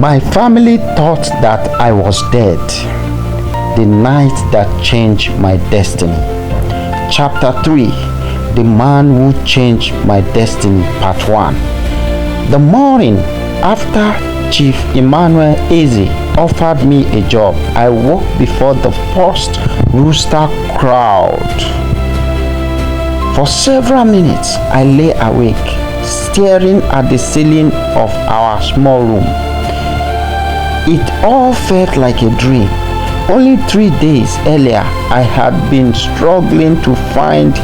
My family thought that I was dead. The night that changed my destiny. Chapter 3. The man who changed my destiny, part 1. The morning after Chief Emmanuel Eze offered me a job, I woke before the first rooster crowed. For several minutes, I lay awake, staring at the ceiling of our small room. It all felt like a dream. Only 3 days earlier, I had been struggling to find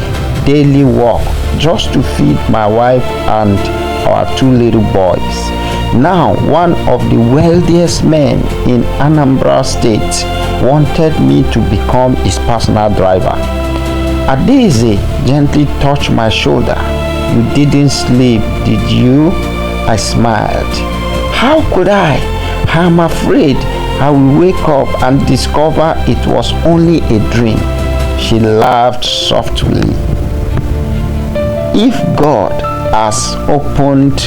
daily work just to feed my wife and our 2 little boys. Now, one of the wealthiest men in Anambra State wanted me to become his personal driver. Adaeze gently touched my shoulder. "You didn't sleep, did you?" I smiled. "How could I? I'm afraid I will wake up and discover it was only a dream." She laughed softly. "If God has opened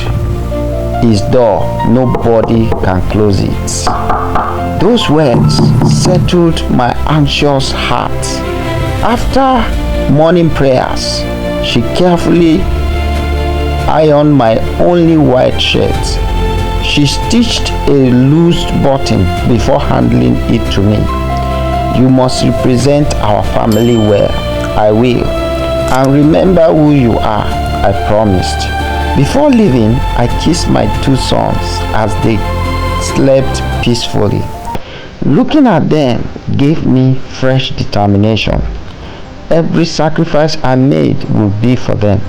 his door, nobody can close it." Those words settled my anxious heart. After morning prayers, she carefully ironed my only white shirt. She stitched a loose button before handing it to me. "You must represent our family well." "I will. And remember who you are," I promised. Before leaving, I kissed my 2 sons as they slept peacefully. Looking at them gave me fresh determination. Every sacrifice I made would be for them.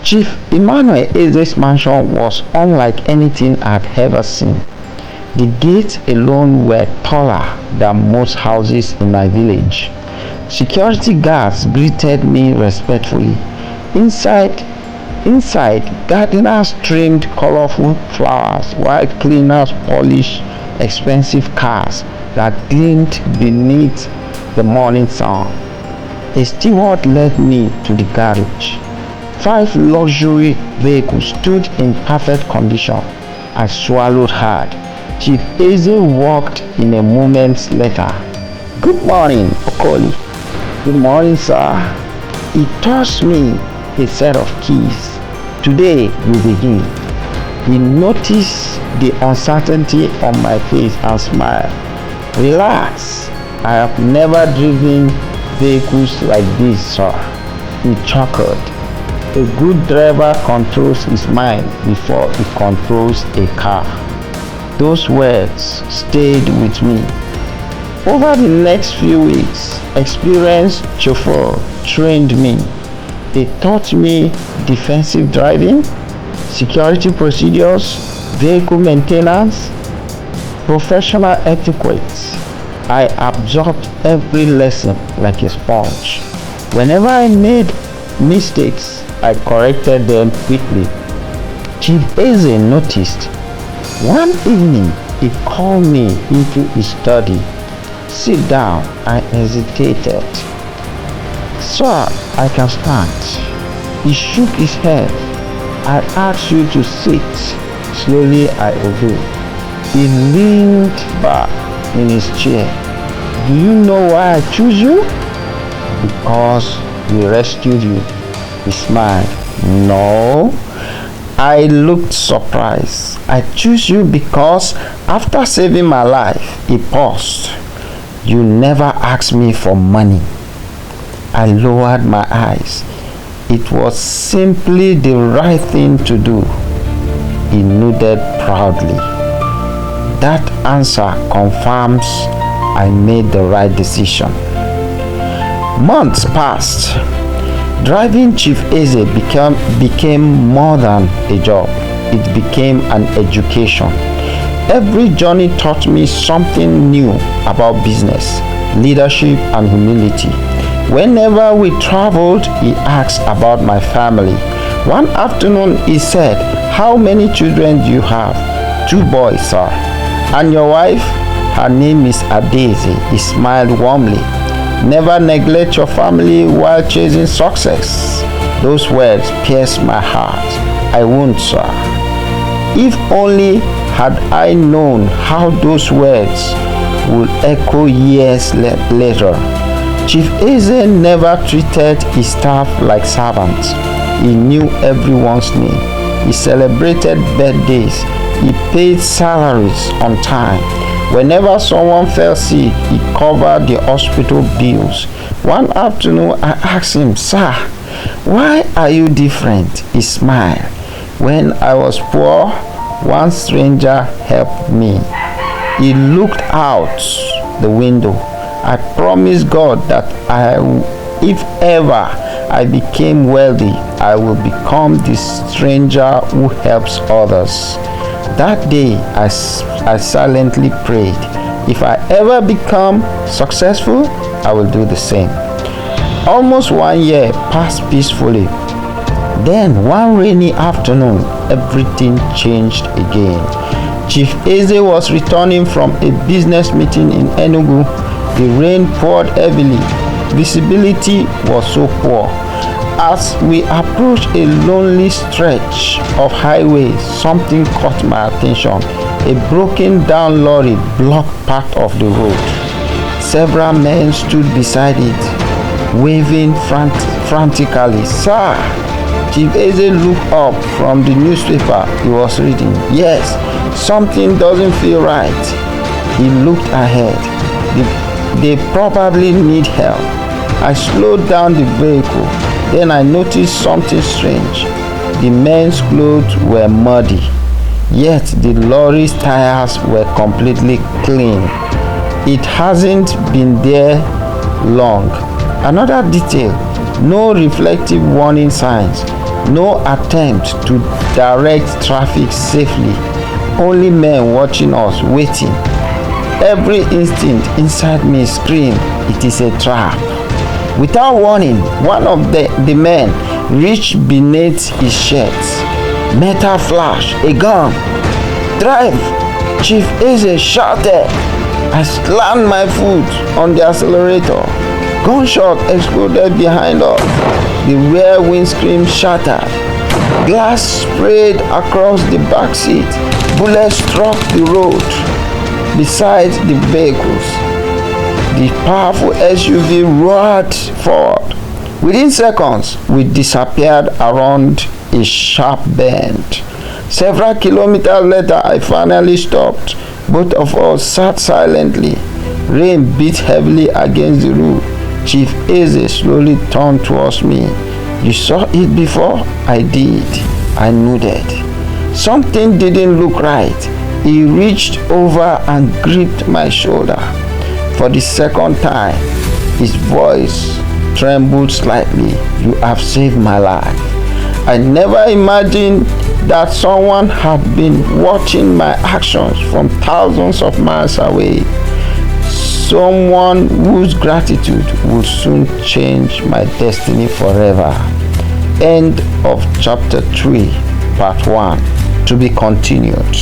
Chief Emmanuel Eze's mansion was unlike anything I'd ever seen. The gates alone were taller than most houses in my village. Security guards greeted me respectfully. Inside, gardeners trimmed colorful flowers while cleaners polished expensive cars that gleamed beneath the morning sun. A steward led me to the garage. 5 luxury vehicles stood in perfect condition. I swallowed hard. Chief Eze walked in a moment later. "Good morning, Okoli." "Good morning, sir." He tossed me a set of keys. "Today we begin." He noticed the uncertainty on my face and smiled. "Relax. I have never driven vehicles like this, sir." He chuckled. "A good driver controls his mind before he controls a car." Those words stayed with me. Over the next few weeks, experienced chauffeur trained me. They taught me defensive driving, security procedures, vehicle maintenance, professional etiquette. I absorbed every lesson like a sponge. Whenever I made mistakes, I corrected them quickly. Chief Eze noticed. One evening, he called me into his study. "Sit down." I hesitated. "Sir, I can stand." He shook his head. "I asked you to sit." Slowly, I obeyed. He leaned back in his chair. "Do you know why I choose you?" "Because we rescued you." He smiled. "No." I looked surprised. "I choose you because after saving my life," he paused, "you never asked me for money." I lowered my eyes. It was simply the right thing to do. He nodded proudly. That answer confirms I made the right decision. Months passed. Driving Chief Eze became more than a job. It became an education. Every journey taught me something new about business, leadership, and humility. Whenever we traveled, he asked about my family. One afternoon, he said, "How many children do you have?" "2 boys, sir." "And your wife?" "Her name is Adaeze." He smiled warmly. "Never neglect your family while chasing success." Those words pierced my heart. "I won't, sir." If only Had I known how those words would echo years later. Chief Eze never treated his staff like servants. He knew everyone's name. He celebrated birthdays. He paid salaries on time. Whenever someone fell sick, he covered the hospital bills. One afternoon, I asked him, "Sir, why are you different?" He smiled. "When I was poor, one stranger helped me." He looked out the window. "I promised God that if ever I became wealthy, I will become the stranger who helps others." That day, I silently prayed, if I ever become successful, I will do the same. Almost 1 year passed peacefully. Then, one rainy afternoon, everything changed again. Chief Eze was returning from a business meeting in Enugu. The rain poured heavily. Visibility was so poor. As we approached a lonely stretch of highway, something caught my attention. A broken down lorry blocked part of the road. Several men stood beside it, waving frantically. "Sir!" Chief Eze looked up from the newspaper he was reading. "Yes, something doesn't feel right." He looked ahead. They probably need help. I slowed down the vehicle. Then I noticed something strange. The men's clothes were muddy, yet the lorry's tires were completely clean. It hasn't been there long. Another detail, no reflective warning signs, no attempt to direct traffic safely, only men watching us, waiting. Every instinct inside me screamed, it is a trap. Without warning, one of the men reached beneath his shirt. Metal flash, a gun. "Drive!" Chief Eze shouted. I slammed my foot on the accelerator. Gunshot exploded behind us. The rear windscreen shattered. Glass sprayed across the back seat. Bullets struck the road beside the vehicles. The powerful SUV roared forward. Within seconds, we disappeared around a sharp bend. Several kilometers later, I finally stopped. Both of us sat silently. Rain beat heavily against the roof. Chief Eze slowly turned towards me. "You saw it before?" I did. I nodded. Something didn't look right. He reached over and gripped my shoulder. For the second time, his voice trembled slightly. "You have saved my life." I never imagined that someone had been watching my actions from thousands of miles away. Someone whose gratitude would soon change my destiny forever. End of chapter 3, part 1. To be continued.